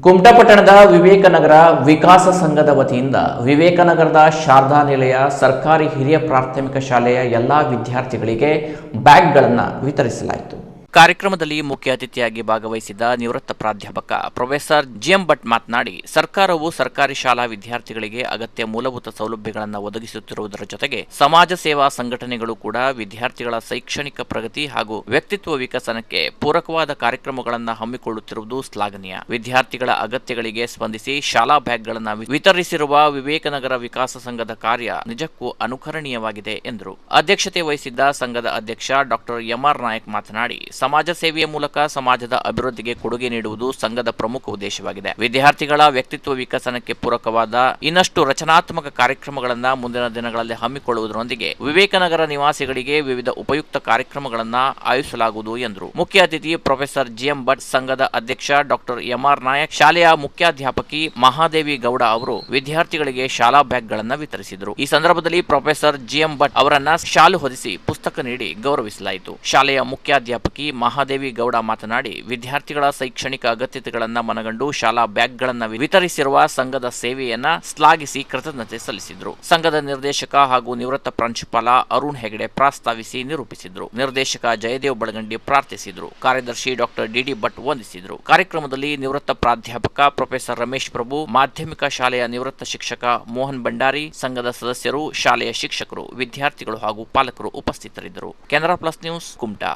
ಕುಮಟಾ ಪಟ್ಟಣದ ವಿವೇಕನಗರ ವಿಕಾಸ ಸಂಘದ ವತಿಯಿಂದ ವಿವೇಕನಗರದ ಶಾರದಾ ನಿಲಯ ಸರ್ಕಾರಿ ಹಿರಿಯ ಪ್ರಾಥಮಿಕ ಶಾಲೆಯ ಎಲ್ಲಾ ವಿದ್ಯಾರ್ಥಿಗಳಿಗೆ ಬ್ಯಾಗ್ಗಳನ್ನು ವಿತರಿಸಲಾಯಿತು. ಕಾರ್ಯಕ್ರಮದಲ್ಲಿ ಮುಖ್ಯ ಅತಿಥಿಯಾಗಿ ಭಾಗವಹಿಸಿದ್ದ ನಿವೃತ್ತ ಪ್ರಾಧ್ಯಾಪಕ ಪ್ರೊಫೆಸರ್ ಜಿಎಂ ಭಟ್ ಮಾತನಾಡಿ, ಸರ್ಕಾರವು ಸರ್ಕಾರಿ ಶಾಲಾ ವಿದ್ಯಾರ್ಥಿಗಳಿಗೆ ಅಗತ್ಯ ಮೂಲಭೂತ ಸೌಲಭ್ಯಗಳನ್ನು ಒದಗಿಸುತ್ತಿರುವುದರ ಜೊತೆಗೆ ಸಮಾಜ ಸೇವಾ ಸಂಘಟನೆಗಳು ಕೂಡ ವಿದ್ಯಾರ್ಥಿಗಳ ಶೈಕ್ಷಣಿಕ ಪ್ರಗತಿ ಹಾಗೂ ವ್ಯಕ್ತಿತ್ವ ವಿಕಸನಕ್ಕೆ ಪೂರಕವಾದ ಕಾರ್ಯಕ್ರಮಗಳನ್ನು ಹಮ್ಮಿಕೊಳ್ಳುತ್ತಿರುವುದು ಶ್ಲಾಘನೀಯ. ವಿದ್ಯಾರ್ಥಿಗಳ ಅಗತ್ಯಗಳಿಗೆ ಸ್ಪಂದಿಸಿ ಶಾಲಾ ಬ್ಯಾಗ್ಗಳನ್ನು ವಿತರಿಸಿರುವ ವಿವೇಕನಗರ ವಿಕಾಸ ಸಂಘದ ಕಾರ್ಯ ನಿಜಕ್ಕೂ ಅನುಕರಣೀಯವಾಗಿದೆ ಎಂದರು. ಅಧ್ಯಕ್ಷತೆ ವಹಿಸಿದ್ದ ಸಂಘದ ಅಧ್ಯಕ್ಷ ಡಾಕ್ಟರ್ ಎಂಆರ್ ನಾಯಕ್ ಮಾತನಾಡಿ, ಸಮಾಜ ಸೇವೆಯ ಮೂಲಕ ಸಮಾಜದ ಅಭಿವೃದ್ಧಿಗೆ ಕೊಡುಗೆ ನೀಡುವುದು ಸಂಘದ ಪ್ರಮುಖ ಉದ್ದೇಶವಾಗಿದೆ. ವಿದ್ಯಾರ್ಥಿಗಳ ವ್ಯಕ್ತಿತ್ವ ವಿಕಸನಕ್ಕೆ ಪೂರಕವಾದ ಇನ್ನಷ್ಟು ರಚನಾತ್ಮಕ ಕಾರ್ಯಕ್ರಮಗಳನ್ನು ಮುಂದಿನ ದಿನಗಳಲ್ಲಿ ಹಮ್ಮಿಕೊಳ್ಳುವುದರೊಂದಿಗೆ ವಿವೇಕನಗರ ನಿವಾಸಿಗಳಿಗೆ ವಿವಿಧ ಉಪಯುಕ್ತ ಕಾರ್ಯಕ್ರಮಗಳನ್ನು ಆಯೋಜಿಸಲಾಗುವುದು ಎಂದರು. ಮುಖ್ಯ ಅತಿಥಿ ಪ್ರೊಫೆಸರ್ ಜಿಎಂ ಭಟ್, ಸಂಘದ ಅಧ್ಯಕ್ಷ ಡಾಕ್ಟರ್ ಎಂಆರ್ ನಾಯಕ್, ಶಾಲೆಯ ಮುಖ್ಯಾಧ್ಯಾಪಕಿ ಮಹಾದೇವಿ ಗೌಡ ಅವರು ವಿದ್ಯಾರ್ಥಿಗಳಿಗೆ ಶಾಲಾ ಬ್ಯಾಗ್ಗಳನ್ನು ವಿತರಿಸಿದರು. ಈ ಸಂದರ್ಭದಲ್ಲಿ ಪ್ರೊಫೆಸರ್ ಜಿಎಂ ಭಟ್ ಅವರನ್ನ ಶಾಲು ಹೊದಿಸಿ ಪುಸ್ತಕ ನೀಡಿ ಗೌರವಿಸಲಾಯಿತು. ಶಾಲೆಯ ಮುಖ್ಯಾಧ್ಯಾಪಕಿ ಮಹಾದೇವಿ ಗೌಡ ಮಾತನಾಡಿ, ವಿದ್ಯಾರ್ಥಿಗಳ ಶೈಕ್ಷಣಿಕ ಅಗತ್ಯತೆಗಳನ್ನು ಮನಗಂಡು ಶಾಲಾ ಬ್ಯಾಗ್ಗಳನ್ನು ವಿತರಿಸಿರುವ ಸಂಘದ ಸೇವೆಯನ್ನ ಶ್ಲಾಘಿಸಿ ಕೃತಜ್ಞತೆ ಸಲ್ಲಿಸಿದರು. ಸಂಘದ ನಿರ್ದೇಶಕ ಹಾಗೂ ನಿವೃತ್ತ ಪ್ರಾಂಶುಪಾಲ ಅರುಣ್ ಹೆಗಡೆ ಪ್ರಾಸ್ತಾವಿಸಿ ನಿರೂಪಿಸಿದರು. ನಿರ್ದೇಶಕ ಜಯದೇವ್ ಬಳಗಂಡಿ ಪ್ರಾರ್ಥಿಸಿದರು. ಕಾರ್ಯದರ್ಶಿ ಡಾಕ್ಟರ್ ಡಿಡಿ ಭಟ್ ವಂದಿಸಿದರು. ಕಾರ್ಯಕ್ರಮದಲ್ಲಿ ನಿವೃತ್ತ ಪ್ರಾಧ್ಯಾಪಕ ಪ್ರೊಫೆಸರ್ ರಮೇಶ್ ಪ್ರಭು, ಮಾಧ್ಯಮಿಕ ಶಾಲೆಯ ನಿವೃತ್ತ ಶಿಕ್ಷಕ ಮೋಹನ್ ಭಂಡಾರಿ, ಸಂಘದ ಸದಸ್ಯರು, ಶಾಲೆಯ ಶಿಕ್ಷಕರು, ವಿದ್ಯಾರ್ಥಿಗಳು ಹಾಗೂ ಪಾಲಕರು ಉಪಸ್ಥಿತರಿದ್ದರು. Canara plus news, Kumta.